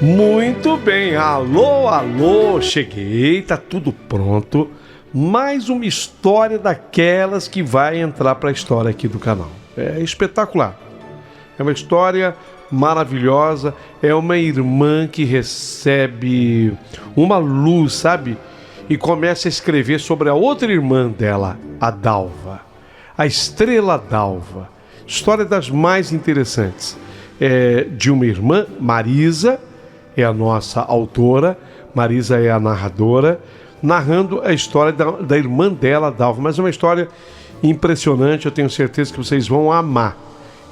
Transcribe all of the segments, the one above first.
Muito bem, alô, alô, cheguei, tá tudo pronto. Mais uma história daquelas que vai entrar para a história aqui do canal. É espetacular. É uma história maravilhosa. É uma irmã que recebe uma luz, sabe? E começa a escrever sobre a outra irmã dela, a Dalva. A estrela Dalva. História das mais interessantes. É de uma irmã, Marisa, é a nossa autora, Marisa é a narradora, narrando a história da irmã dela, Dalva. Mas é uma história impressionante, eu tenho certeza que vocês vão amar.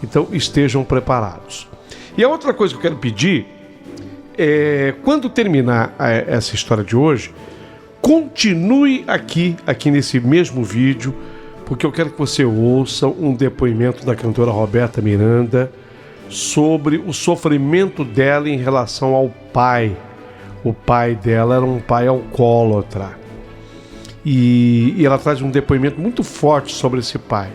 Então estejam preparados. E a outra coisa que eu quero pedir é, quando terminar essa história de hoje, continue aqui nesse mesmo vídeo, porque eu quero que você ouça um depoimento da cantora Roberta Miranda sobre o sofrimento dela em relação ao pai. O pai dela era um pai alcoólatra. E ela traz um depoimento muito forte sobre esse pai.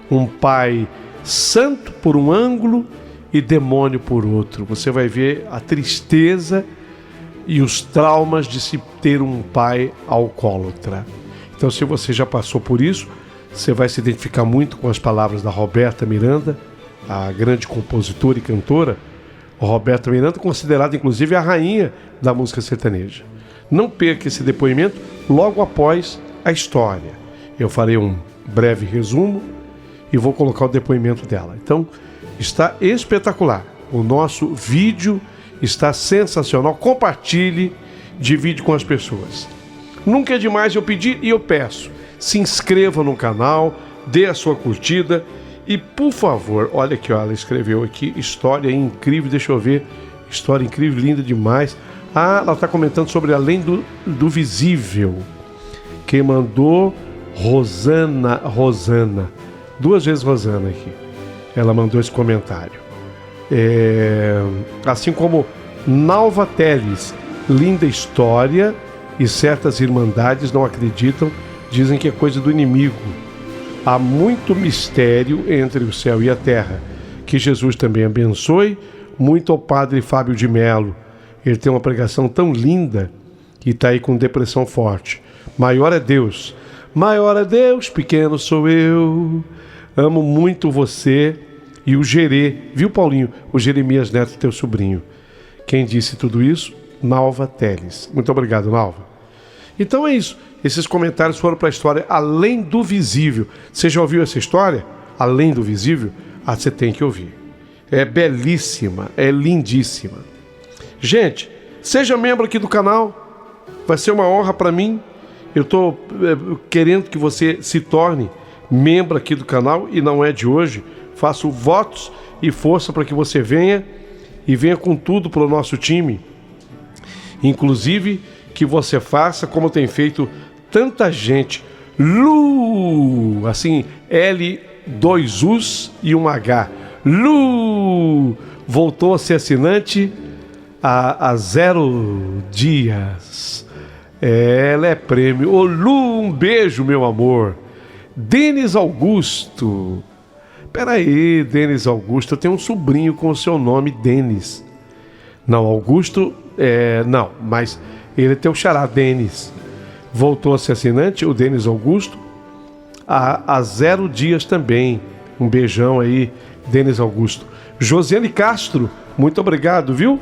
Um pai santo por um ângulo e demônio por outro. Você vai ver a tristeza e os traumas de se ter um pai alcoólatra. Então, se você já passou por isso, você vai se identificar muito com as palavras da Roberta Miranda, a grande compositora e cantora. Roberta Miranda, considerada inclusive a rainha da música sertaneja. Não perca esse depoimento logo após a história. Eu farei um breve resumo e vou colocar o depoimento dela. Então, está espetacular. O nosso vídeo está sensacional. Compartilhe, divide com as pessoas. Nunca é demais eu pedir e eu peço. Se inscreva no canal, dê a sua curtida. E, por favor, olha aqui, ó, ela escreveu aqui, história incrível, deixa eu ver, história incrível, linda demais. Ah, ela está comentando sobre Além do Visível. Quem mandou? Rosana, duas vezes Rosana aqui. Ela mandou esse comentário. Assim como Nalva Teles, linda história, e certas irmandades não acreditam, dizem que é coisa do inimigo. Há muito mistério entre o céu e a terra. Que Jesus também abençoe. Muito ao Padre Fábio de Melo. Ele tem uma pregação tão linda e está aí com depressão forte. Maior é Deus. Maior é Deus, pequeno sou eu. Amo muito você e o Gerê. Viu, Paulinho? O Jeremias Neto, teu sobrinho. Quem disse tudo isso? Nalva Teles. Muito obrigado, Nalva. Então é isso. Esses comentários foram para a história Além do Visível. Você já ouviu essa história? Além do Visível? Ah, você tem que ouvir. É belíssima, é lindíssima. Gente, seja membro aqui do canal. Vai ser uma honra para mim. Eu estou querendo que você se torne membro aqui do canal e não é de hoje. Faço votos e força para que você venha e venha com tudo para o nosso time. Inclusive que você faça como tem feito tanta gente. Lu, assim, L, 2 U's e um H. Lu voltou a ser assinante há 0 dias. Ela é prêmio. Ô Lu, um beijo, meu amor. Denis Augusto. Peraí, Denis Augusto, eu tenho um sobrinho com o seu nome, Denis. Não, Augusto, não, mas ele tem o xará, Denis. Voltou a ser assinante, o Denis Augusto, há 0 dias também. Um beijão aí, Denis Augusto. Josiane Castro, muito obrigado, viu?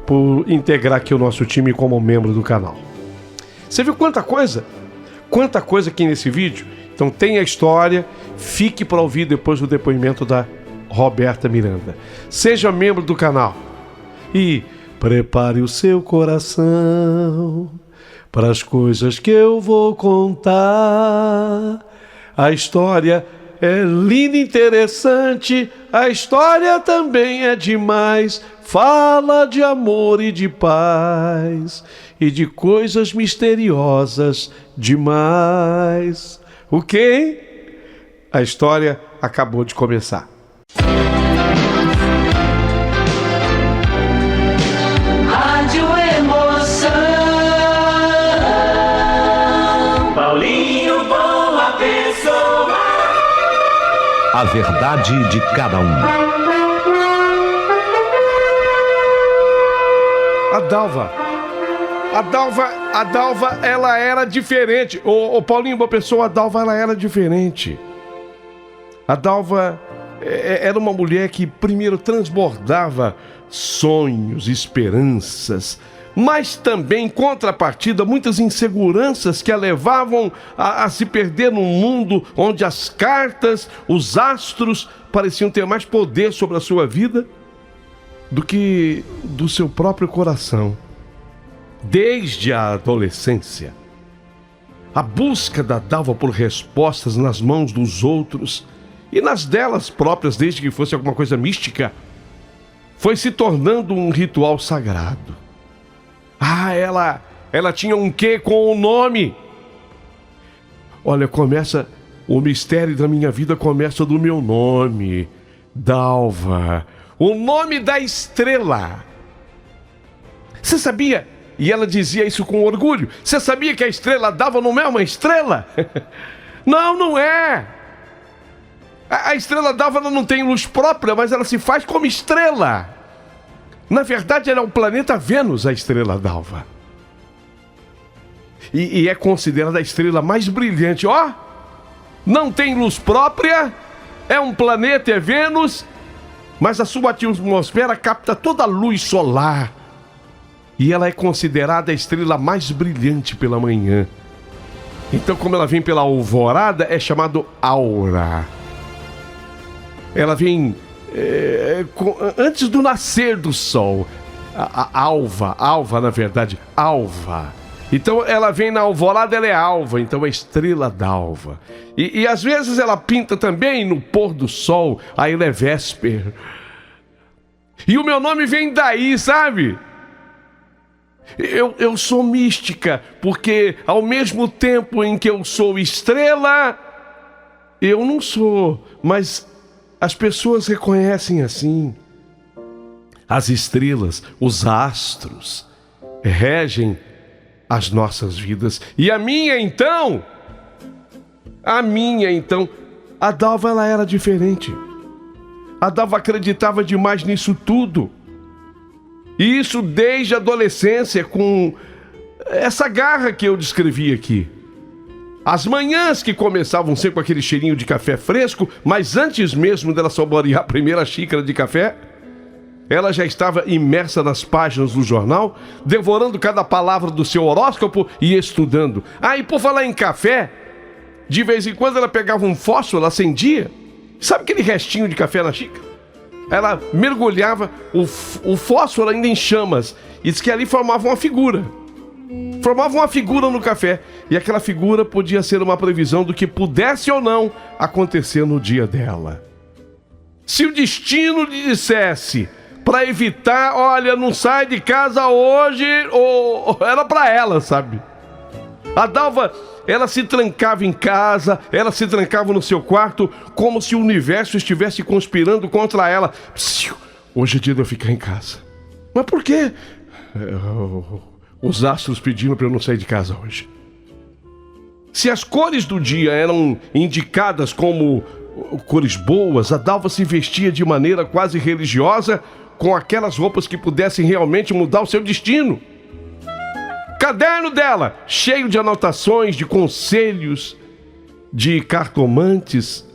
Por integrar aqui o nosso time como membro do canal. Você viu quanta coisa? Quanta coisa aqui nesse vídeo? Então tem a história, fique para ouvir depois o depoimento da Roberta Miranda. Seja membro do canal e prepare o seu coração para as coisas que eu vou contar. A história é linda e interessante, a história também é demais. Fala de amor e de paz. e de coisas misteriosas demais. O quê? A história acabou de começar. Rádio Emoção. Paulinho Boa Pessoa. A verdade de cada um. A Dalva, ela era diferente. Ô Paulinho, uma pessoa, a Dalva, ela era diferente. A Dalva era uma mulher que primeiro transbordava sonhos, esperanças, mas também, em contrapartida, muitas inseguranças que a levavam a se perder num mundo onde as cartas, os astros, pareciam ter mais poder sobre a sua vida do que do seu próprio coração. Desde a adolescência, a busca da Dalva por respostas nas mãos dos outros e nas delas próprias, desde que fosse alguma coisa mística, foi se tornando um ritual sagrado. Ela tinha um quê com o nome. Olha, o mistério da minha vida começa do meu nome, Dalva, o nome da estrela. Você sabia? E ela dizia isso com orgulho. Você sabia que a estrela Dalva não é uma estrela? Não é. A estrela Dalva não tem luz própria, mas ela se faz como estrela. Na verdade, ela é o planeta Vênus, a estrela Dalva. E é considerada a estrela mais brilhante. Não tem luz própria, é um planeta, é Vênus, mas a sua atmosfera capta toda a luz solar. E ela é considerada a estrela mais brilhante pela manhã. Então, como ela vem pela alvorada, é chamado aura. Ela vem antes do nascer do sol. Alva, na verdade, alva. Então, ela vem na alvorada, ela é alva, então é estrela d'alva. E às vezes ela pinta também no pôr do sol, aí ela é vésper. E o meu nome vem daí, sabe? Eu sou mística, porque ao mesmo tempo em que eu sou estrela, eu não sou, mas as pessoas reconhecem assim. As estrelas, os astros, regem as nossas vidas. E a minha então, a Dalva, ela era diferente. A Dalva acreditava demais nisso tudo. E isso desde a adolescência, com essa garra que eu descrevi aqui. As manhãs que começavam sempre com aquele cheirinho de café fresco, mas antes mesmo dela saborear a primeira xícara de café, ela já estava imersa nas páginas do jornal, devorando cada palavra do seu horóscopo e estudando. E por falar em café, de vez em quando ela pegava um fósforo, ela acendia. Sabe aquele restinho de café na xícara? Ela mergulhava o fósforo ainda em chamas. E diz que ali formava uma figura. Formava uma figura no café. E aquela figura podia ser uma previsão do que pudesse ou não acontecer no dia dela. Se o destino lhe dissesse para evitar, olha, não sai de casa hoje, ou era para ela, sabe? A Dalva, ela se trancava em casa, ela se trancava no seu quarto, como se o universo estivesse conspirando contra ela. Hoje é dia de eu ficar em casa. Mas por quê? Os astros pediram para eu não sair de casa hoje. Se as cores do dia eram indicadas como cores boas, a Dalva se vestia de maneira quase religiosa, com aquelas roupas que pudessem realmente mudar o seu destino. Caderno dela, cheio de anotações, de conselhos, de cartomantes,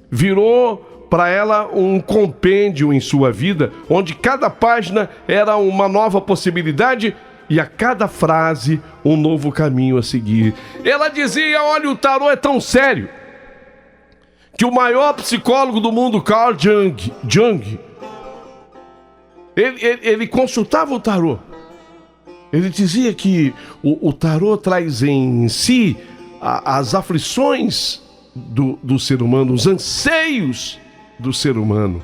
virou para ela um compêndio em sua vida, onde cada página era uma nova possibilidade e a cada frase um novo caminho a seguir. Ela dizia, olha, o tarô é tão sério que o maior psicólogo do mundo, Carl Jung, ele consultava o tarô. Ele dizia que o tarô traz em si as aflições do ser humano, os anseios do ser humano.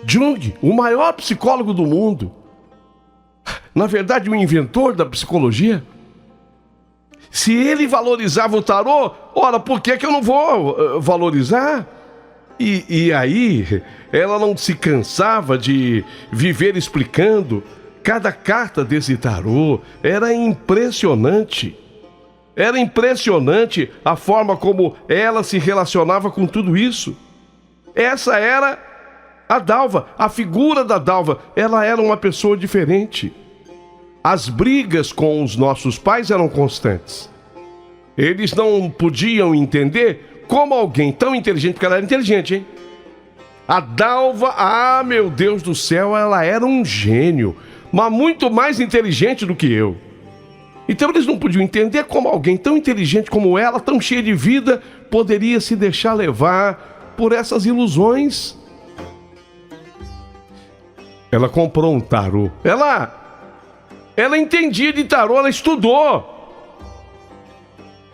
Jung, o maior psicólogo do mundo. na verdade, o inventor da psicologia. Se ele valorizava o tarô, ora, por que eu não vou valorizar? E aí, ela não se cansava de viver explicando cada carta desse tarô. Era impressionante. Era impressionante a forma como ela se relacionava com tudo isso. Essa era a Dalva, a figura da Dalva. Ela era uma pessoa diferente. As brigas com os nossos pais eram constantes. Eles não podiam entender como alguém tão inteligente, porque ela era inteligente, hein? A Dalva, meu Deus do céu, ela era um gênio, mas muito mais inteligente do que eu. Então eles não podiam entender como alguém tão inteligente como ela, tão cheia de vida, poderia se deixar levar por essas ilusões. Ela comprou um tarô. Ela entendia de tarô, ela estudou.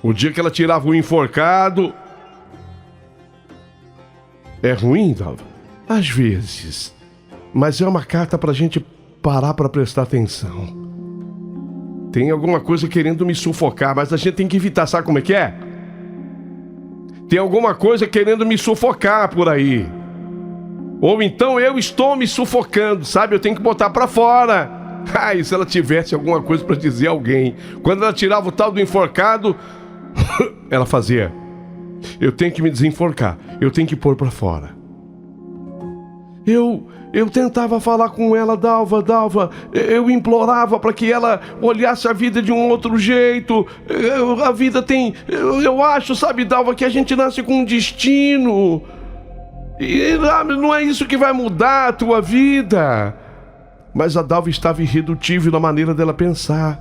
O dia que ela tirava o enforcado... É ruim, Dalva? Às vezes. Mas é uma carta pra gente parar pra prestar atenção. Tem alguma coisa querendo me sufocar, mas a gente tem que evitar, sabe como é que é? Tem alguma coisa querendo me sufocar por aí. Ou então eu estou me sufocando, sabe? Eu tenho que botar pra fora. E se ela tivesse alguma coisa pra dizer a alguém? Quando ela tirava o tal do enforcado, ela fazia: eu tenho que me desenforcar, eu tenho que pôr pra fora. Eu tentava falar com ela, Dalva, eu implorava para que ela olhasse a vida de um outro jeito. A vida tem... Eu acho, sabe, Dalva, que a gente nasce com um destino. E não é isso que vai mudar a tua vida. Mas a Dalva estava irredutível na maneira dela pensar.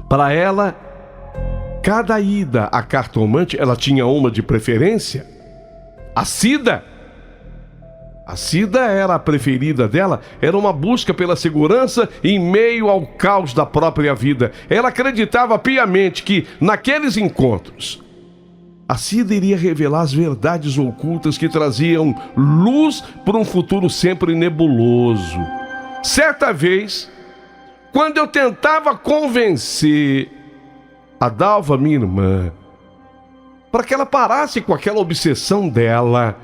Para ela, cada ida à cartomante, ela tinha uma de preferência. A Cida era a preferida dela, era uma busca pela segurança em meio ao caos da própria vida. Ela acreditava piamente que, naqueles encontros, a Cida iria revelar as verdades ocultas que traziam luz para um futuro sempre nebuloso. Certa vez, quando eu tentava convencer a Dalva, minha irmã, para que ela parasse com aquela obsessão dela,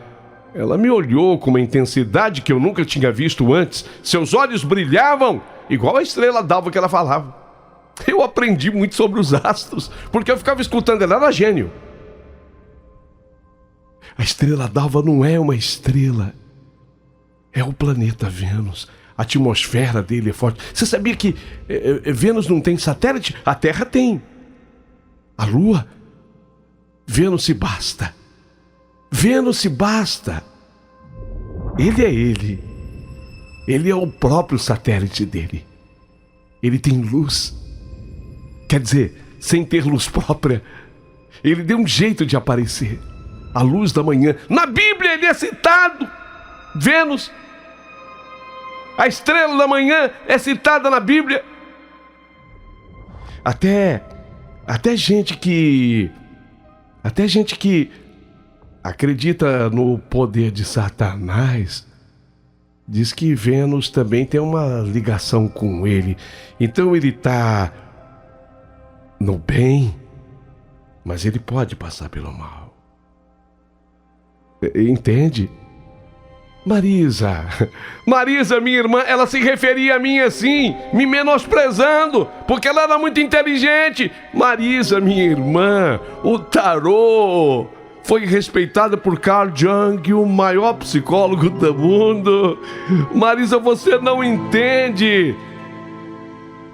ela me olhou com uma intensidade que eu nunca tinha visto antes. Seus olhos brilhavam igual a estrela d'alva que ela falava. Eu aprendi muito sobre os astros, porque eu ficava escutando ela, era gênio. A estrela d'alva não é uma estrela, é o planeta Vênus. A atmosfera dele é forte. Você sabia que Vênus não tem satélite? A Terra tem. A Lua, Vênus se basta. Vênus se basta. Ele é ele. Ele é o próprio satélite dele. Ele tem luz. Quer dizer, sem ter luz própria, ele deu um jeito de aparecer. A luz da manhã. Na Bíblia ele é citado. Vênus. A estrela da manhã é citada na Bíblia. Até gente que acredita no poder de Satanás diz que Vênus também tem uma ligação com ele. Então ele está no bem, mas ele pode passar pelo mal. Entende? Marisa, minha irmã, ela se referia a mim assim, me menosprezando, porque ela era muito inteligente. Marisa, minha irmã, o tarô foi respeitada por Carl Jung, o maior psicólogo do mundo. Marisa, você não entende.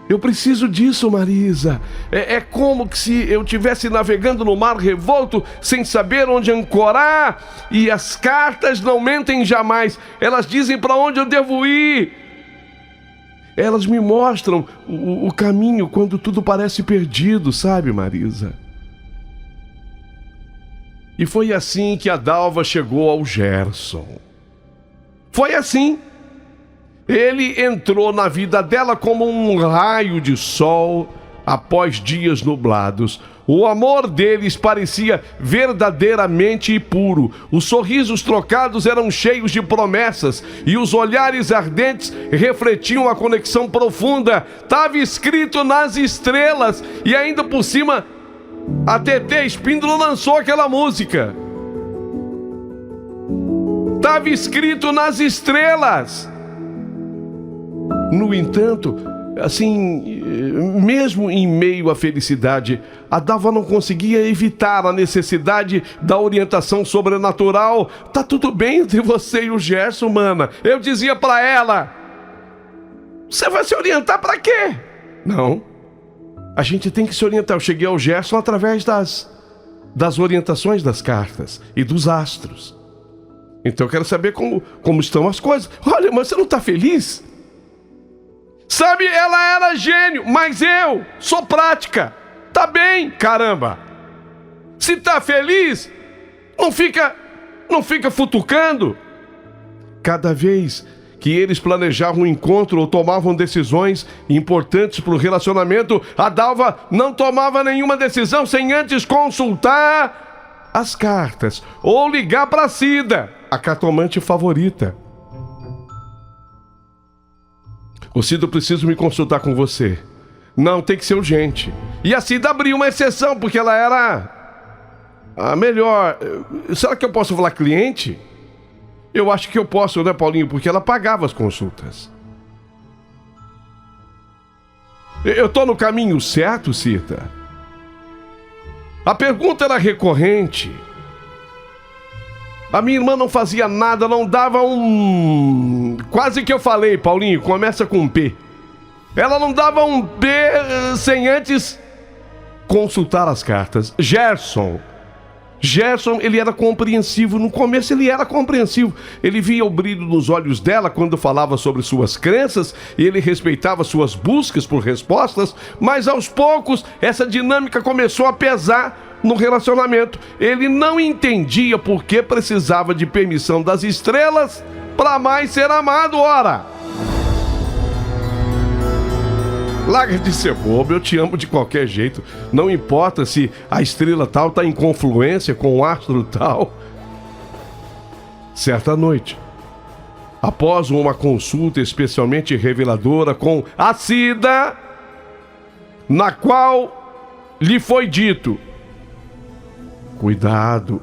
Eu preciso disso, Marisa. É como se eu estivesse navegando no mar revolto, sem saber onde ancorar. E as cartas não mentem jamais. Elas dizem para onde eu devo ir. Elas me mostram o caminho quando tudo parece perdido, sabe, Marisa? E foi assim que a Dalva chegou ao Gerson. Foi assim. Ele entrou na vida dela como um raio de sol após dias nublados. O amor deles parecia verdadeiramente puro. Os sorrisos trocados eram cheios de promessas e os olhares ardentes refletiam a conexão profunda. Estava escrito nas estrelas e ainda por cima a TT Espíndola lançou aquela música. Estava escrito nas estrelas. No entanto, assim, mesmo em meio à felicidade, a Dalva não conseguia evitar a necessidade da orientação sobrenatural. Tá tudo bem entre você e o Gerson, mana. Eu dizia pra ela: você vai se orientar pra quê? Não, a gente tem que se orientar. Eu cheguei ao Gerson através das orientações das cartas e dos astros. Então eu quero saber como estão as coisas. Olha, mas você não tá feliz? Sabe, ela era gênio, mas eu sou prática. Tá bem, caramba. Se tá feliz, não fica futucando. Cada vez que eles planejavam um encontro ou tomavam decisões importantes para o relacionamento, a Dalva não tomava nenhuma decisão sem antes consultar as cartas ou ligar para Cida, a cartomante favorita. Ô Cida, eu preciso me consultar com você. Não, tem que ser urgente. E a Cida abriu uma exceção, porque ela era a melhor. Será que eu posso falar cliente? Eu acho que eu posso, né, Paulinho? Porque ela pagava as consultas. Eu tô no caminho certo, Cida? A pergunta era recorrente. A minha irmã não fazia nada, não dava um... Quase que eu falei, Paulinho, começa com um P. Ela não dava um P sem antes consultar as cartas. Gerson, ele era compreensivo. No começo ele era compreensivo. Ele via o brilho nos olhos dela quando falava sobre suas crenças. E ele respeitava suas buscas por respostas. Mas aos poucos essa dinâmica começou a pesar no relacionamento. Ele não entendia por que precisava de permissão das estrelas para mais ser amado, ora. Larga de ser bobo, eu te amo de qualquer jeito. Não importa se a estrela tal tá em confluência com o astro tal. Certa noite, após uma consulta especialmente reveladora com a Cida, na qual lhe foi dito: cuidado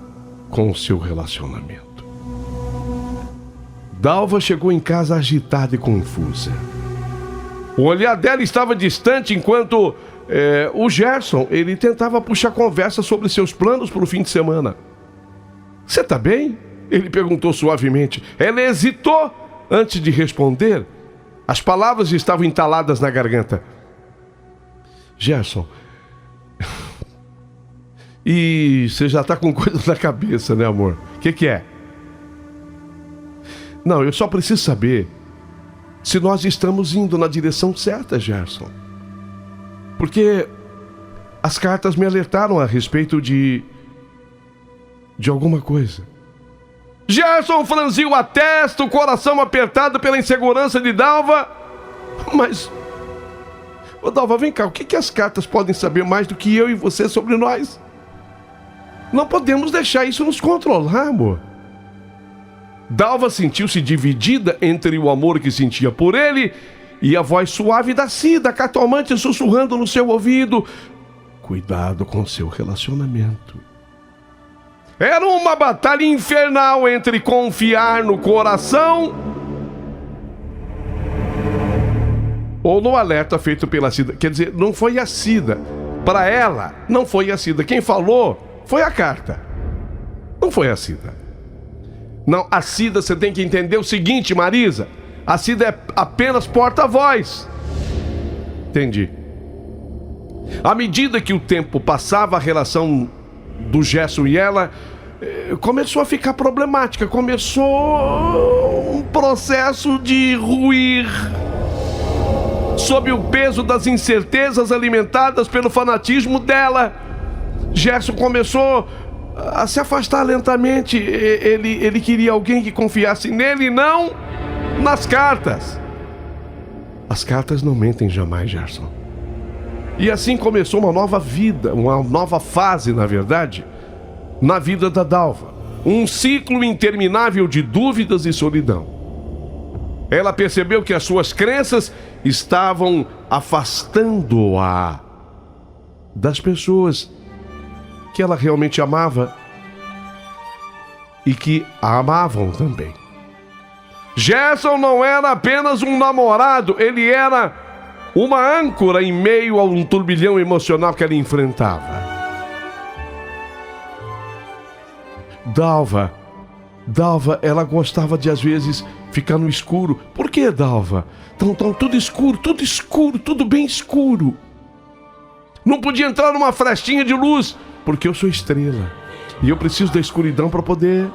com o seu relacionamento. Dalva chegou em casa agitada e confusa. O olhar dela estava distante enquanto o Gerson, ele tentava puxar conversa sobre seus planos para o fim de semana. Você tá bem? Ele perguntou suavemente. Ela hesitou antes de responder. As palavras estavam entaladas na garganta. Gerson... E você já tá com coisa na cabeça, né, amor? O que é? Não, eu só preciso saber se nós estamos indo na direção certa, Gerson. Porque as cartas me alertaram a respeito de alguma coisa. Gerson franziu a testa, o coração apertado pela insegurança de Dalva. Mas... Ô Dalva, vem cá, o que as cartas podem saber mais do que eu e você sobre nós? Não podemos deixar isso nos controlar, amor. Dalva sentiu-se dividida entre o amor que sentia por ele e a voz suave da Cida, a cartomante, sussurrando no seu ouvido: cuidado com seu relacionamento. Era uma batalha infernal entre confiar no coração ou no alerta feito pela Cida. Quer dizer, não foi a Cida. Para ela, não foi a Cida. Quem falou foi a carta. Não foi a Cida. Não, a Cida, você tem que entender o seguinte, Marisa. A Cida é apenas porta-voz. Entendi. À medida que o tempo passava, a relação do Gerson e ela começou a ficar problemática. Começou um processo de ruir sob o peso das incertezas alimentadas pelo fanatismo dela. Gerson começou a se afastar lentamente. Ele queria alguém que confiasse nele e não nas cartas. As cartas não mentem jamais, Gerson. E assim começou uma nova vida, uma nova fase, na verdade, na vida da Dalva. Um ciclo interminável de dúvidas e solidão. Ela percebeu que as suas crenças estavam afastando-a das pessoas que ela realmente amava e que a amavam também. Gerson não era apenas um namorado, ele era uma âncora em meio a um turbilhão emocional que ela enfrentava. Dalva, ela gostava de às vezes ficar no escuro. Por que, Dalva? Tão tudo escuro, tudo bem escuro. Não podia entrar numa frestinha de luz, porque eu sou estrela e eu preciso da escuridão para poder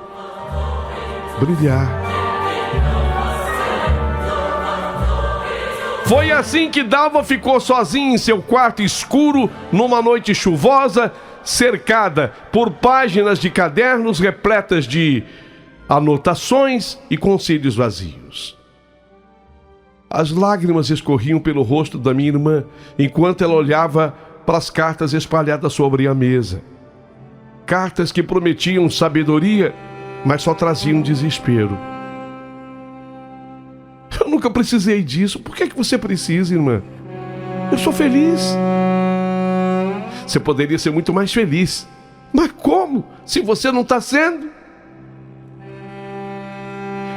brilhar. Foi assim que Dalva ficou sozinha em seu quarto escuro, numa noite chuvosa, cercada por páginas de cadernos repletas de anotações e conselhos vazios. As lágrimas escorriam pelo rosto da minha irmã, enquanto ela olhava para as cartas espalhadas sobre a mesa. Cartas que prometiam sabedoria, mas só traziam desespero. Eu nunca precisei disso. Por que você precisa, irmã? Eu sou feliz. Você poderia ser muito mais feliz. Mas como? Se você não está sendo?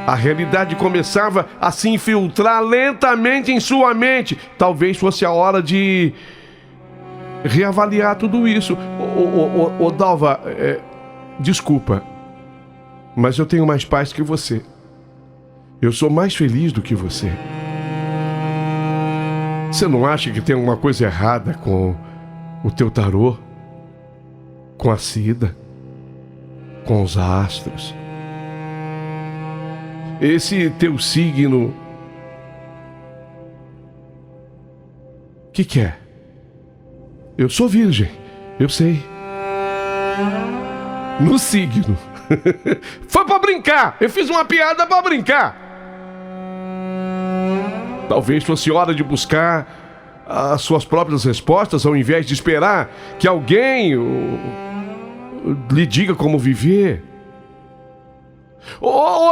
A realidade começava a se infiltrar lentamente em sua mente. Talvez fosse a hora de reavaliar tudo isso. Dalva, desculpa, mas eu tenho mais paz que você. Eu sou mais feliz do que você. Você não acha que tem alguma coisa errada com o teu tarô? Com a Cida? Com os astros? Esse teu signo... O que é? Eu sou virgem, eu sei. No signo. Foi pra brincar. Eu fiz uma piada pra brincar. Talvez fosse hora de buscar as suas próprias respostas, ao invés de esperar que alguém lhe diga como viver.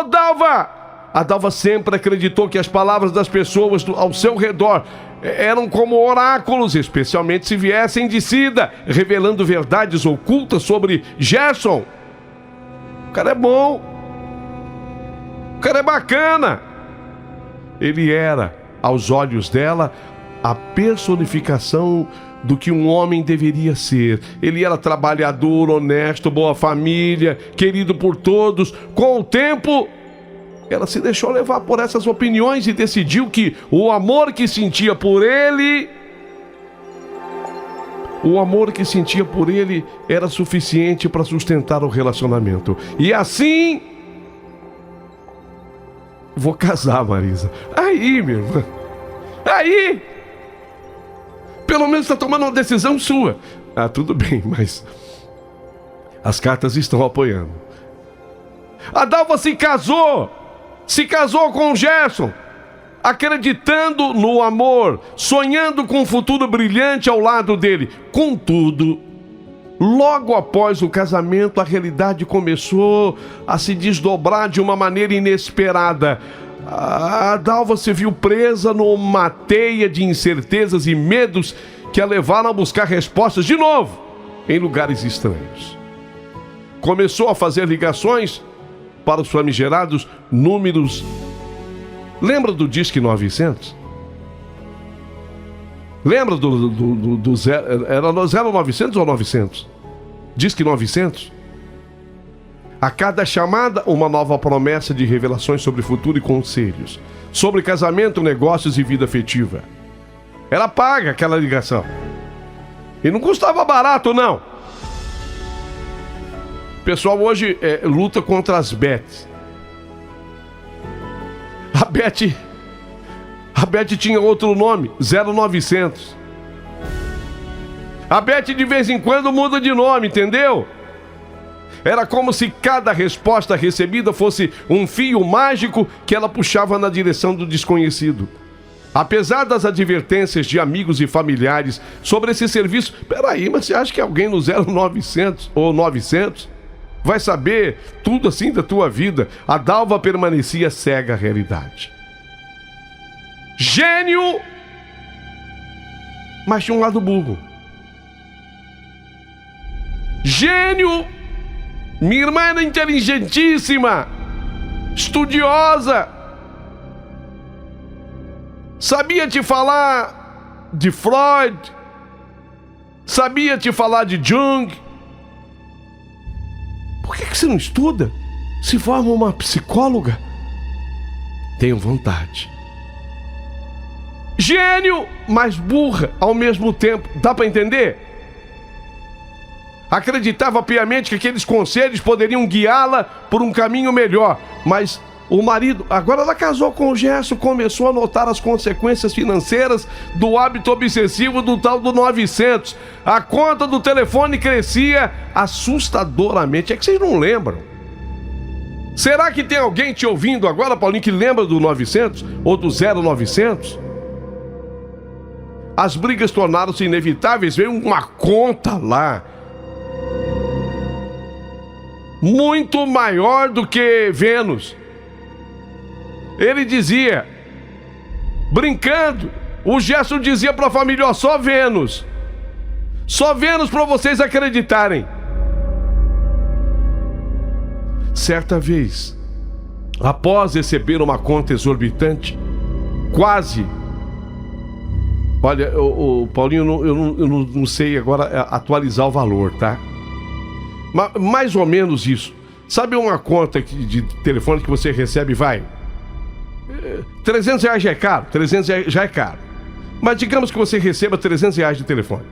Dalva! A Dalva sempre acreditou que as palavras das pessoas ao seu redor eram como oráculos, especialmente se viessem de Cida, revelando verdades ocultas sobre Gerson. O cara é bom. O cara é bacana. Ele era, aos olhos dela, a personificação do que um homem deveria ser. Ele era trabalhador, honesto, boa família, querido por todos. Com o tempo, ela se deixou levar por essas opiniões e decidiu que o amor que sentia por ele era suficiente para sustentar o relacionamento. E assim... Vou casar, Marisa. Aí, minha irmã. Aí! Pelo menos está tomando uma decisão sua. Ah, tudo bem, mas... as cartas estão apoiando. A Dalva se casou com o Gerson, acreditando no amor, sonhando com um futuro brilhante ao lado dele. Contudo, logo após o casamento, a realidade começou a se desdobrar de uma maneira inesperada. A Dalva se viu presa numa teia de incertezas e medos que a levaram a buscar respostas de novo em lugares estranhos. Começou a fazer ligações para os famigerados números. Lembra do Disque 900? Lembra do zero? Era 0900 ou 900? Disque 900? A cada chamada, uma nova promessa de revelações sobre futuro e conselhos. Sobre casamento, negócios e vida afetiva. Ela paga aquela ligação. E não custava barato, não. O pessoal hoje luta contra as bets. A Bet tinha outro nome, 0900. A Bet de vez em quando muda de nome, entendeu? Era como se cada resposta recebida fosse um fio mágico que ela puxava na direção do desconhecido. Apesar das advertências de amigos e familiares sobre esse serviço, peraí, mas você acha que alguém no 0900 ou 900 vai saber tudo assim da tua vida? A Dalva permanecia cega à realidade. Gênio, mas tinha um lado burro. Gênio, minha irmã era inteligentíssima, estudiosa, sabia te falar de Freud, sabia te falar de Jung. Por que você não estuda? Se forma uma psicóloga? Tenho vontade. Gênio, mas burra ao mesmo tempo. Dá para entender? Acreditava piamente que aqueles conselhos poderiam guiá-la por um caminho melhor, mas o marido, agora ela casou com o Gerson, começou a notar as consequências financeiras do hábito obsessivo do tal do 900. A conta do telefone crescia assustadoramente. É que vocês não lembram. Será que tem alguém te ouvindo agora, Paulinho, que lembra do 900 ou do 0900? As brigas tornaram-se inevitáveis, veio uma conta lá muito maior do que Vênus. Ele dizia, brincando, o Gerson dizia para a família, ó, só Vênus para vocês acreditarem. Certa vez, após receber uma conta exorbitante, quase, olha, o Paulinho, eu não sei agora atualizar o valor, tá? Mas mais ou menos isso. Sabe uma conta de telefone que você recebe, vai? R$300 já é caro, R$300 já é caro. Mas digamos que você receba R$300 de telefone.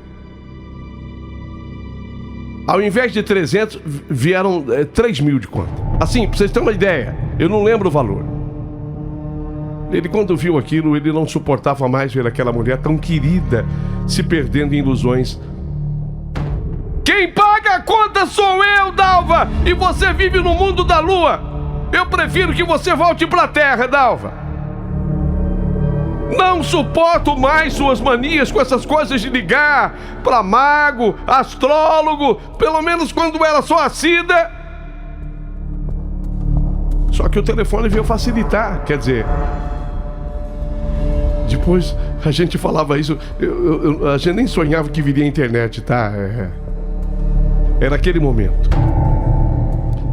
Ao invés de 300, vieram 3.000 de conta. Assim, pra vocês terem uma ideia, eu não lembro o valor. Ele, quando viu aquilo, ele não suportava mais ver aquela mulher tão querida se perdendo em ilusões. Quem paga a conta sou eu, Dalva! E você vive no mundo da lua! Eu prefiro que você volte pra terra, Dalva! Não suporto mais suas manias com essas coisas de ligar pra mago, astrólogo, pelo menos quando era só a Cida. Só que o telefone veio facilitar, quer dizer... Depois a gente falava isso, a gente nem sonhava que viria a internet, tá? Era aquele momento.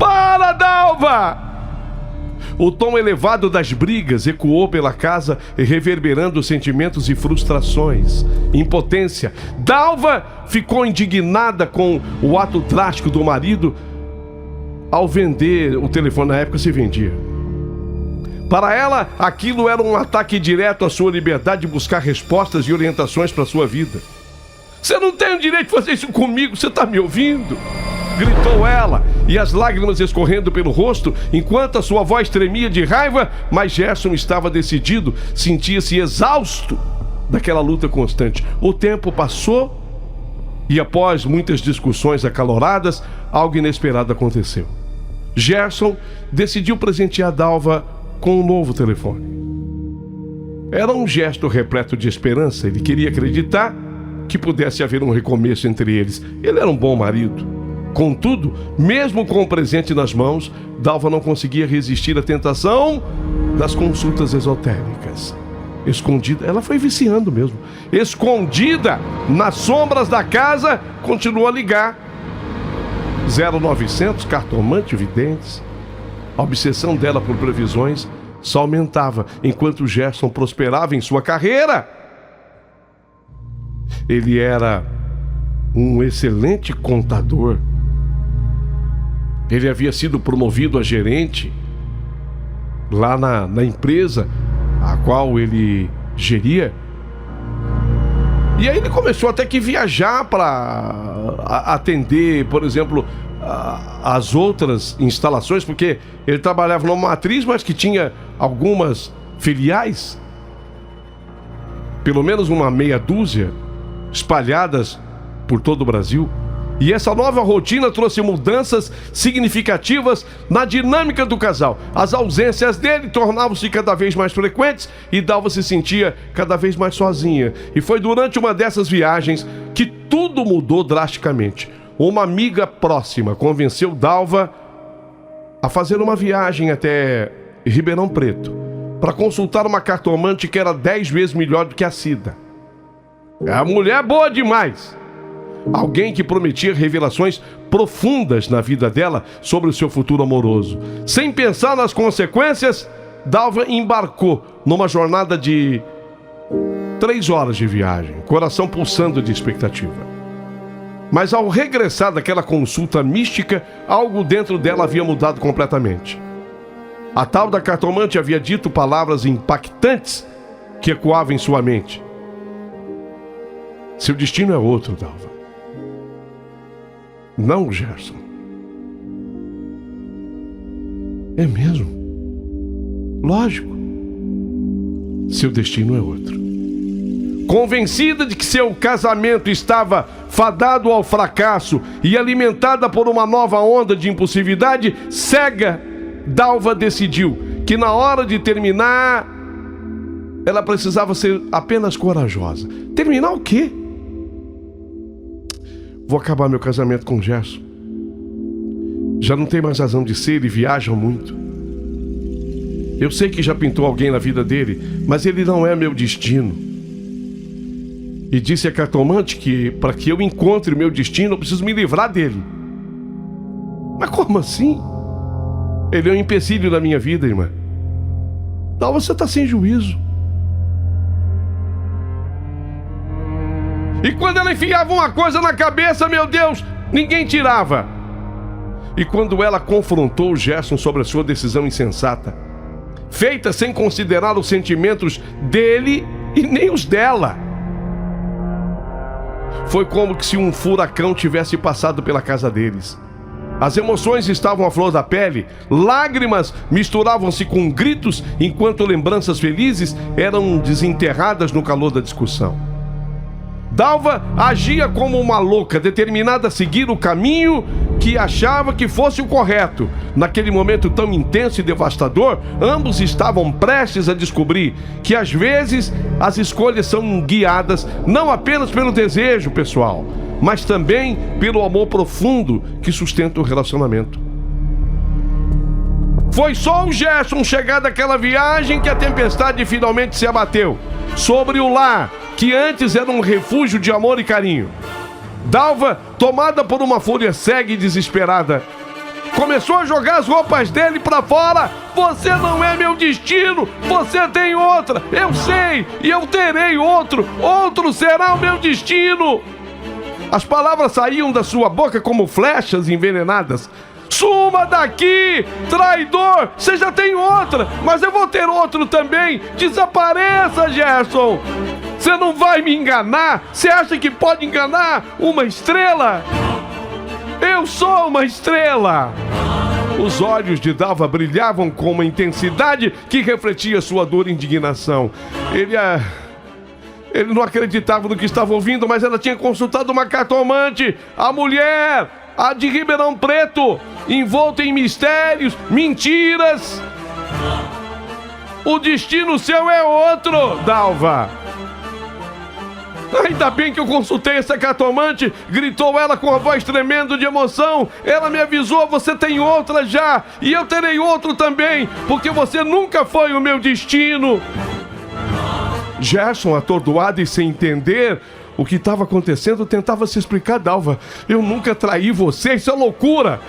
Para, Dalva! O tom elevado das brigas ecoou pela casa, reverberando sentimentos e frustrações, impotência. Dalva ficou indignada com o ato drástico do marido ao vender o telefone. Na época se vendia. Para ela, aquilo era um ataque direto à sua liberdade de buscar respostas e orientações para a sua vida. Você não tem o direito de fazer isso comigo, você está me ouvindo? Gritou ela, e as lágrimas escorrendo pelo rosto, enquanto a sua voz tremia de raiva, mas Gerson estava decidido, sentia-se exausto daquela luta constante. O tempo passou, e após muitas discussões acaloradas, algo inesperado aconteceu. Gerson decidiu presentear Dalva com um novo telefone. Era um gesto repleto de esperança. Ele queria acreditar que pudesse haver um recomeço entre eles. Ele era um bom marido. Contudo, mesmo com o presente nas mãos, Dalva não conseguia resistir à tentação das consultas esotéricas. Escondida, ela foi viciando mesmo. Escondida nas sombras da casa, continuou a ligar. 0900, cartomante, videntes. A obsessão dela por previsões só aumentava enquanto Gerson prosperava em sua carreira. Ele era um excelente contador. Ele havia sido promovido a gerente lá na empresa a qual ele geria. E aí ele começou até que viajar para atender, por exemplo, as outras instalações, porque ele trabalhava numa matriz, mas que tinha algumas filiais, pelo menos uma meia dúzia, espalhadas por todo o Brasil. E essa nova rotina trouxe mudanças significativas na dinâmica do casal. As ausências dele tornavam-se cada vez mais frequentes e Dalva se sentia cada vez mais sozinha. E foi durante uma dessas viagens que tudo mudou drasticamente. Uma amiga próxima convenceu Dalva a fazer uma viagem até Ribeirão Preto para consultar uma cartomante que era 10 vezes melhor do que a Cida. A mulher boa demais. Alguém que prometia revelações profundas na vida dela sobre o seu futuro amoroso. Sem pensar nas consequências, Dalva embarcou numa jornada de 3 horas de viagem, coração pulsando de expectativa. Mas ao regressar daquela consulta mística, algo dentro dela havia mudado completamente. A tal da cartomante havia dito palavras impactantes que ecoavam em sua mente. Seu destino é outro, Dalva. Não, Gerson. É mesmo? Lógico. Seu destino é outro. Convencida de que seu casamento estava fadado ao fracasso e alimentada por uma nova onda de impulsividade, cega, Dalva decidiu que na hora de terminar, ela precisava ser apenas corajosa. Terminar o quê? Vou acabar meu casamento com o Gerson. Já não tem mais razão de ser, ele viaja muito. Eu sei que já pintou alguém na vida dele, mas ele não é meu destino. E disse a cartomante que para que eu encontre o meu destino, eu preciso me livrar dele. Mas como assim? Ele é um empecilho na minha vida, irmã. Não, você está sem juízo. E quando ela enfiava uma coisa na cabeça, meu Deus, ninguém tirava. E quando ela confrontou o Gerson sobre a sua decisão insensata, feita sem considerar os sentimentos dele e nem os dela, foi como se um furacão tivesse passado pela casa deles. As emoções estavam à flor da pele, lágrimas misturavam-se com gritos, enquanto lembranças felizes eram desenterradas no calor da discussão. Dalva agia como uma louca, determinada a seguir o caminho que achava que fosse o correto. Naquele momento tão intenso e devastador, ambos estavam prestes a descobrir que às vezes as escolhas são guiadas não apenas pelo desejo pessoal, mas também pelo amor profundo que sustenta o relacionamento. Foi só o Gerson chegar daquela viagem que a tempestade finalmente se abateu sobre o lar, que antes era um refúgio de amor e carinho. Dalva, tomada por uma fúria cega e desesperada, começou a jogar as roupas dele pra fora. Você não é meu destino, você tem outra, eu sei, e eu terei outro será o meu destino. As palavras saíam da sua boca como flechas envenenadas. Suma daqui, traidor, você já tem outra, mas eu vou ter outro também. Desapareça, Gerson. Você não vai me enganar? Você acha que pode enganar uma estrela? Eu sou uma estrela. Os olhos de Dalva brilhavam com uma intensidade que refletia sua dor e indignação. Ele não acreditava no que estava ouvindo, mas ela tinha consultado uma cartomante, a mulher, a de Ribeirão Preto, envolta em mistérios, mentiras. O destino seu é outro, Dalva. Ainda bem que eu consultei essa cartomante, gritou ela com a voz tremendo de emoção. Ela me avisou, você tem outra já, e eu terei outro também, porque você nunca foi o meu destino. Gerson, atordoado e sem entender o que estava acontecendo, tentava se explicar. Dalva, eu nunca traí você, isso é loucura.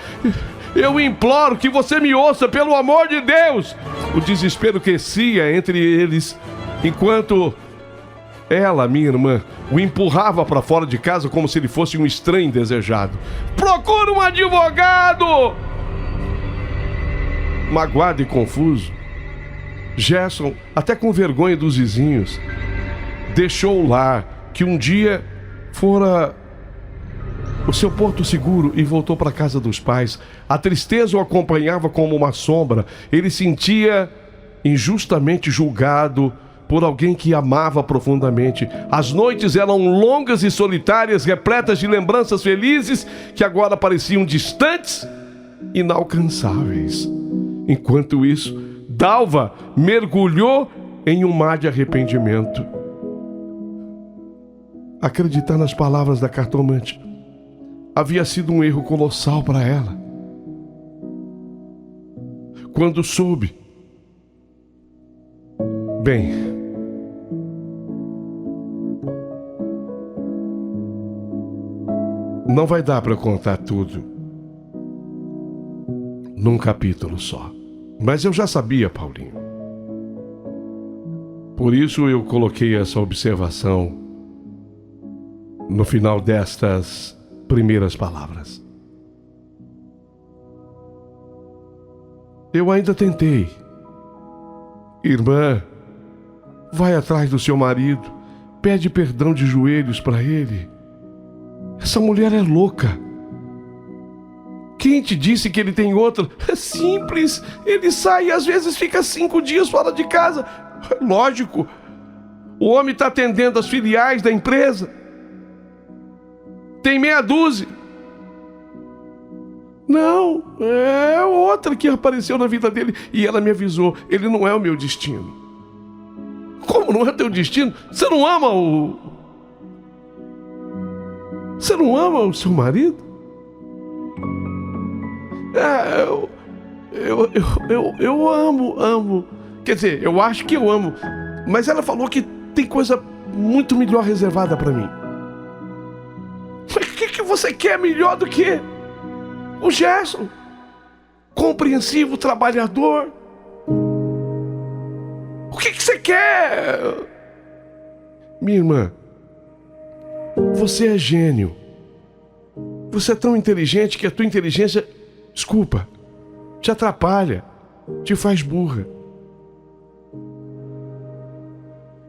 Eu imploro que você me ouça, pelo amor de Deus. O desespero crescia entre eles, enquanto ela, minha irmã, o empurrava para fora de casa como se ele fosse um estranho indesejado. Procura um advogado! Magoado e confuso, Gerson, até com vergonha dos vizinhos, deixou o lar que um dia fora o seu porto seguro e voltou para a casa dos pais. A tristeza o acompanhava como uma sombra. Ele sentia injustamente julgado por alguém que amava profundamente. As noites eram longas e solitárias, repletas de lembranças felizes que agora pareciam distantes, inalcançáveis. Enquanto isso, Dalva mergulhou em um mar de arrependimento. Acreditar nas palavras da cartomante havia sido um erro colossal para ela. Quando soube, bem, não vai dar para contar tudo num capítulo só. Mas eu já sabia, Paulinho. Por isso eu coloquei essa observação no final destas primeiras palavras. Eu ainda tentei. Irmã, vai atrás do seu marido, pede perdão de joelhos para ele. Essa mulher é louca. Quem te disse que ele tem outra? É simples, ele sai e às vezes fica 5 dias fora de casa. Lógico, o homem está atendendo as filiais da empresa. Tem meia dúzia. Não, é outra que apareceu na vida dele e ela me avisou. Ele não é o meu destino. Como não é teu destino? Você não ama o seu marido? Eu amo. Quer dizer, eu acho que eu amo. Mas ela falou que tem coisa muito melhor reservada pra mim. Mas o que você quer melhor do que o Gerson? Compreensivo, trabalhador. O que você quer? Minha irmã, você é gênio. Você é tão inteligente que a tua inteligência, desculpa, te atrapalha, te faz burra.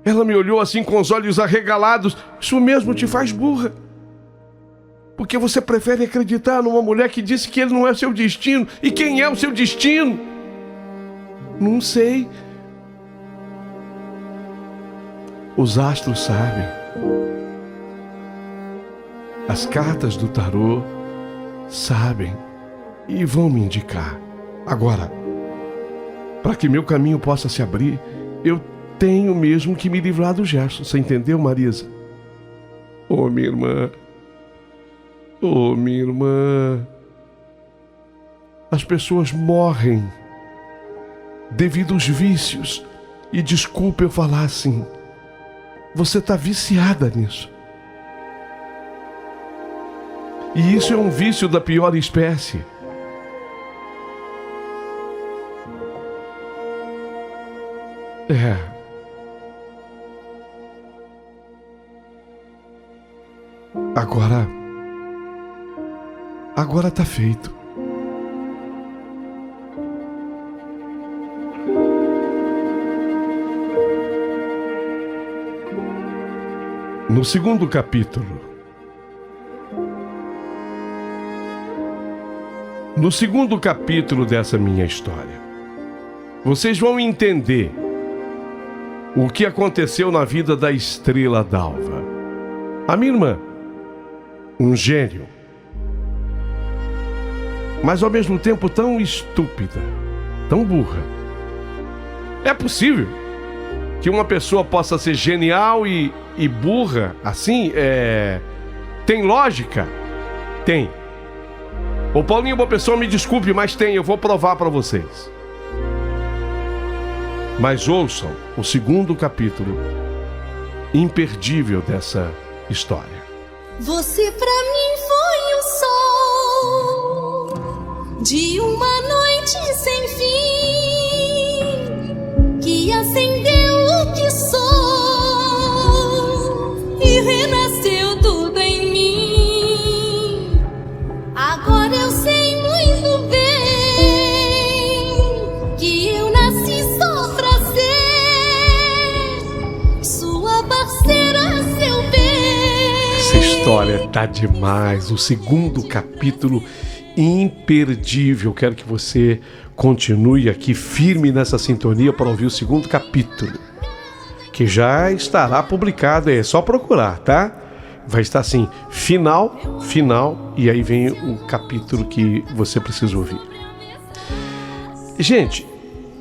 Ela me olhou assim com os olhos arregalados. Isso mesmo te faz burra. Porque você prefere acreditar numa mulher que disse que ele não é o seu destino. E quem é o seu destino? Não sei. Os astros sabem. As cartas do tarô sabem e vão me indicar. Agora, para que meu caminho possa se abrir, eu tenho mesmo que me livrar do Gerson. Você entendeu, Marisa? Oh, minha irmã. Oh, minha irmã. As pessoas morrem devido aos vícios. E desculpe eu falar assim, você está viciada nisso. E isso é um vício da pior espécie. Agora tá feito. No segundo capítulo dessa minha história, vocês vão entender o que aconteceu na vida da estrela d'alva. A minha irmã, um gênio, mas ao mesmo tempo tão estúpida, tão burra. É possível que uma pessoa possa ser genial e burra assim? Tem lógica? Tem. Ô Paulinho, uma pessoa, me desculpe, mas tem, eu vou provar para vocês. Mas ouçam o segundo capítulo imperdível dessa história. Você pra mim foi o sol de uma noite sem fim, que acendeu o que sou e renasceu tudo em mim. Agora eu sei muito bem que eu nasci só pra ser sua parceira, seu bem. Essa história tá demais. O segundo capítulo imperdível. Quero que você continue aqui firme nessa sintonia para ouvir o segundo capítulo. que já estará publicado, é só procurar, tá? Vai estar assim, final, e aí vem o capítulo que você precisa ouvir. Gente,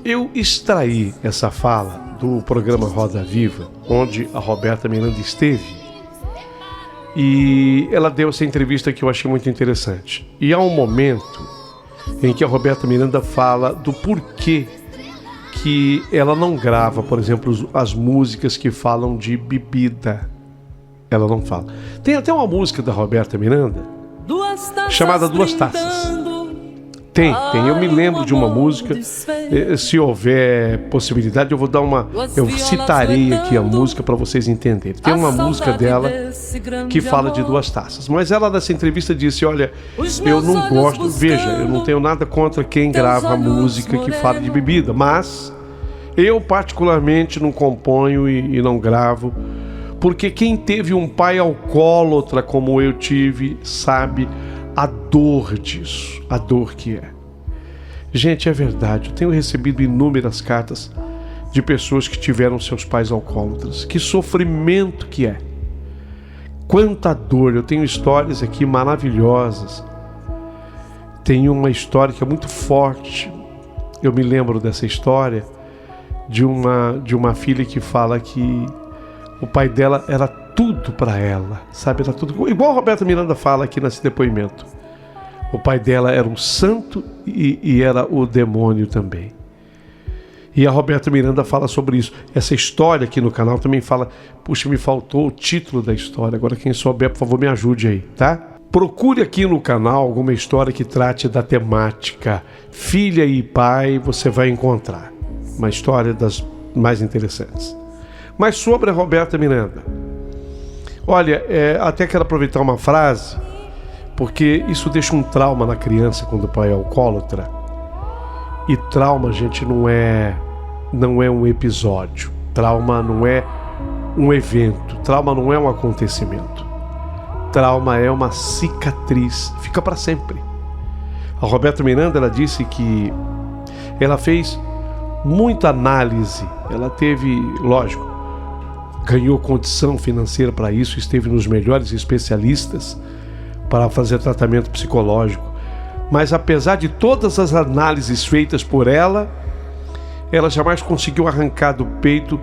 eu extraí essa fala do programa Roda Viva, onde a Roberta Miranda esteve, e ela deu essa entrevista que eu achei muito interessante. E há um momento em que a Roberta Miranda fala do porquê que ela não grava, por exemplo, as músicas que falam de bebida. Ela não fala. Tem até uma música da Roberta Miranda chamada Duas Taças. Tem. Eu me lembro de uma música. Se houver possibilidade, eu citarei aqui a música para vocês entenderem. Tem uma música dela que fala de duas taças. Mas ela, nessa entrevista, disse: olha, eu não gosto. Veja, eu não tenho nada contra quem grava música que fala de bebida, mas eu, particularmente, não componho e não gravo, porque quem teve um pai alcoólatra como eu tive sabe a dor disso, a dor que é. Gente, é verdade, eu tenho recebido inúmeras cartas de pessoas que tiveram seus pais alcoólatras. Que sofrimento que é. Quanta dor. Eu tenho histórias aqui maravilhosas. Tem uma história que é muito forte. Eu me lembro dessa história de uma filha que fala que o pai dela era tudo para ela, sabe? Era tudo. Igual a Roberta Miranda fala aqui nesse depoimento. O pai dela era um santo e era o demônio também. E a Roberta Miranda fala sobre isso. Essa história aqui no canal também fala. Puxa, me faltou o título da história. Agora quem souber, por favor, me ajude aí, tá? Procure aqui no canal alguma história que trate da temática filha e pai, você vai encontrar uma história das mais interessantes. Mas sobre a Roberta Miranda, olha, até quero aproveitar uma frase, porque isso deixa um trauma na criança quando o pai é alcoólatra. E trauma, gente, não é um episódio. Trauma não é um evento. Trauma não é um acontecimento. Trauma é uma cicatriz. Fica para sempre. A Roberta Miranda, ela disse que ela fez muita análise. Ela teve, lógico, ganhou condição financeira para isso, esteve nos melhores especialistas para fazer tratamento psicológico. Mas apesar de todas as análises feitas por ela jamais conseguiu arrancar do peito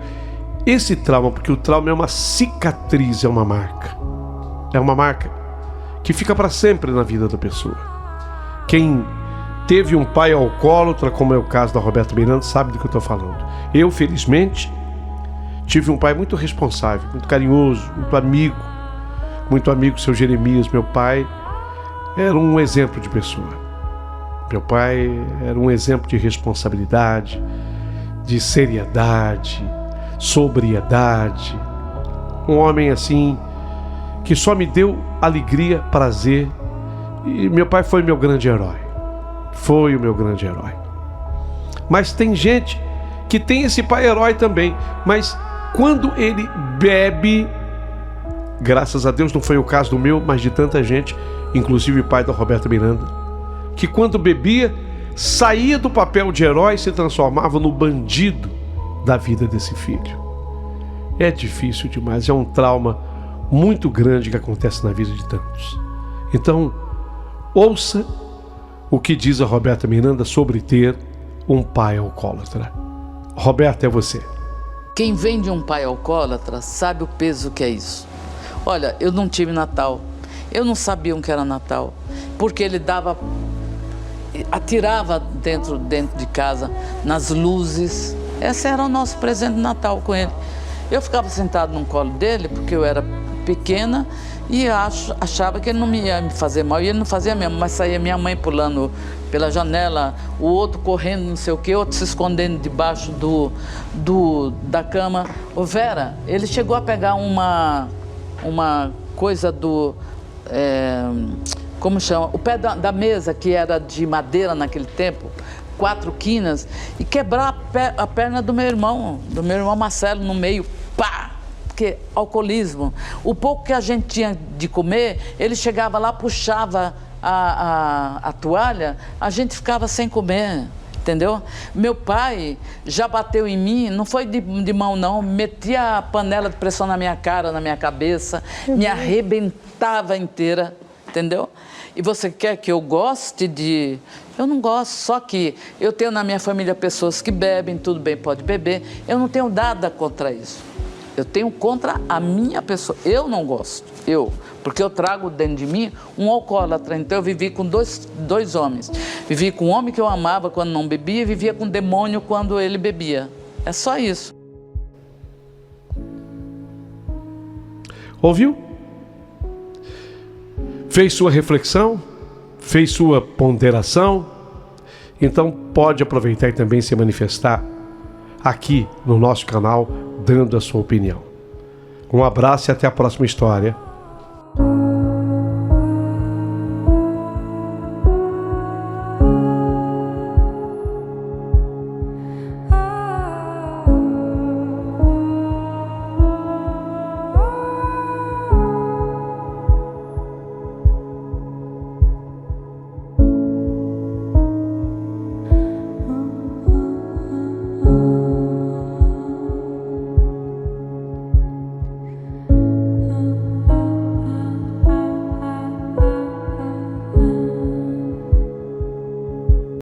esse trauma, porque o trauma é uma cicatriz, é uma marca. É uma marca que fica para sempre na vida da pessoa. Quem teve um pai alcoólatra, como é o caso da Roberta Miranda, sabe do que eu estou falando. Eu, felizmente, tive um pai muito responsável, muito carinhoso, muito amigo, seu Jeremias. Meu pai era um exemplo de pessoa. Meu pai era um exemplo de responsabilidade, de seriedade, sobriedade. Um homem assim que só me deu alegria, prazer. E meu pai foi meu grande herói. Foi o meu grande herói. Mas tem gente que tem esse pai herói também, mas quando ele bebe, graças a Deus não foi o caso do meu, mas de tanta gente, inclusive o pai da Roberta Miranda, que quando bebia, saía do papel de herói e se transformava no bandido da vida desse filho. É difícil demais, é um trauma muito grande que acontece na vida de tantos. Então, ouça o que diz a Roberta Miranda sobre ter um pai alcoólatra. Roberta, é você. Quem vem de um pai alcoólatra sabe o peso que é isso. Olha, eu não tive Natal. Eu não sabia o que era Natal, porque ele atirava dentro de casa, nas luzes. Esse era o nosso presente de Natal com ele. Eu ficava sentado no colo dele, porque eu era pequena, e achava que ele não ia me fazer mal, e ele não fazia mesmo, mas saía minha mãe pulando pela janela, o outro correndo não sei o que, outro se escondendo debaixo da cama. Ô Vera, ele chegou a pegar uma coisa como chama? O pé da mesa, que era de madeira naquele tempo, 4 quinas, e quebrar a perna do meu irmão Marcelo no meio, pá! Porque alcoolismo. O pouco que a gente tinha de comer, ele chegava lá, puxava a toalha, a gente ficava sem comer. entendeu? Meu pai já bateu em mim, não foi de mão não, metia a panela de pressão na minha cara, na minha cabeça, me arrebentava inteira, entendeu? E você quer que eu goste de... Eu não gosto, só que eu tenho na minha família pessoas que bebem, tudo bem, pode beber, eu não tenho nada contra isso. Eu tenho contra a minha pessoa, eu não gosto, porque eu trago dentro de mim um alcoólatra, então eu vivi com dois homens. Vivi com um homem que eu amava quando não bebia e vivia com um demônio quando ele bebia. É só isso. Ouviu? Fez sua reflexão? Fez sua ponderação? Então pode aproveitar e também se manifestar aqui no nosso canal, dando a sua opinião. Um abraço e até a próxima história.